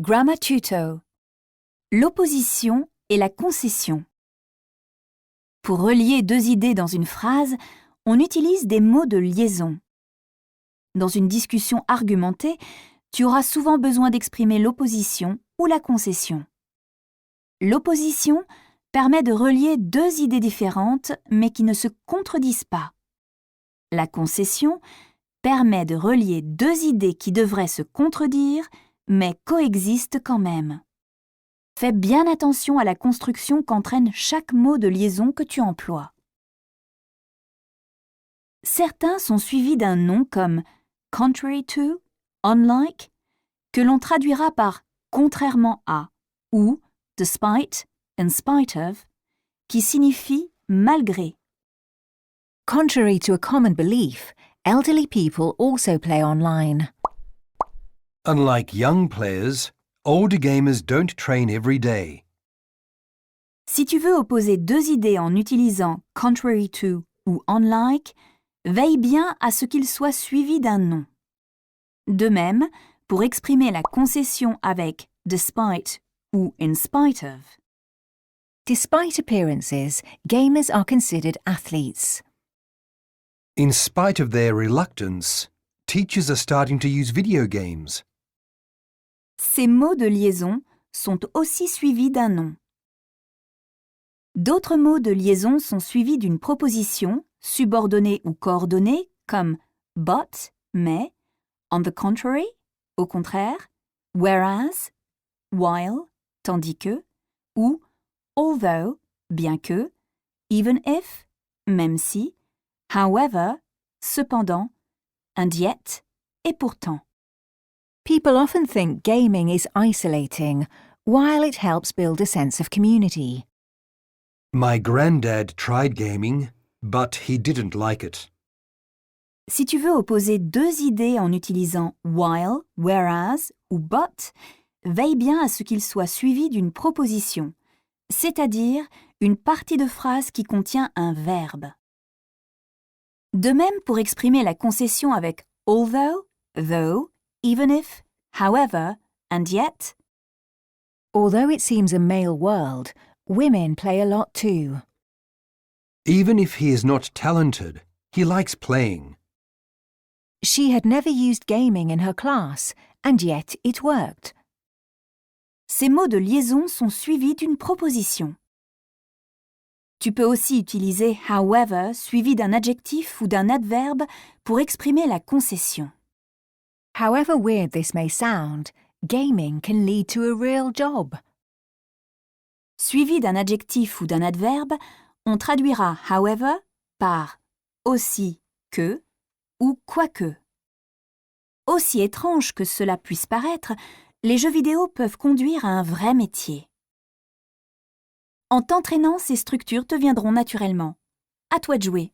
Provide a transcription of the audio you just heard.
Grammar Tuto. L'opposition et la concession. Pour relier deux idées dans une phrase, on utilise des mots de liaison. Dans une discussion argumentée, tu auras souvent besoin d'exprimer l'opposition ou la concession. L'opposition permet de relier deux idées différentes mais qui ne se contredisent pas. La concession permet de relier deux idées qui devraient se contredire mais coexistent quand même. Fais bien attention à la construction qu'entraîne chaque mot de liaison que tu emploies. Certains sont suivis d'un nom comme contrary to, unlike, que l'on traduira par contrairement à ou despite, in spite of, qui signifie malgré. Contrary to a common belief, elderly people also play online. Unlike young players, older gamers don't train every day. Si tu veux opposer deux idées en utilisant contrary to ou unlike, veille bien à ce qu'il soit suivi d'un nom. De même, pour exprimer la concession avec despite ou in spite of. Despite appearances, gamers are considered athletes. In spite of their reluctance, teachers are starting to use video games. Ces mots de liaison sont aussi suivis d'un nom. D'autres mots de liaison sont suivis d'une proposition, subordonnée ou coordonnée, comme but, mais, on the contrary, au contraire, whereas, while, tandis que, ou although, bien que, even if, même si, however, cependant, and yet, et pourtant. People often think gaming is isolating, while it helps build a sense of community. My granddad tried gaming, but he didn't like it. Si tu veux opposer deux idées en utilisant while, whereas ou but, veille bien à ce qu'il soit suivi d'une proposition, c'est-à-dire une partie de phrase qui contient un verbe. De même pour exprimer la concession avec although, though, even if, however, and yet. Although it seems a male world, women play a lot too. Even if he is not talented, he likes playing. She had never used gaming in her class, and yet it worked. Ces mots de liaison sont suivis d'une proposition. Tu peux aussi utiliser however suivi d'un adjectif ou d'un adverbe pour exprimer la concession. However weird this may sound, gaming can lead to a real job. Suivi d'un adjectif ou d'un adverbe, on traduira however par aussi que ou quoique. Aussi étrange que cela puisse paraître, les jeux vidéo peuvent conduire à un vrai métier. En t'entraînant, ces structures te viendront naturellement. À toi de jouer.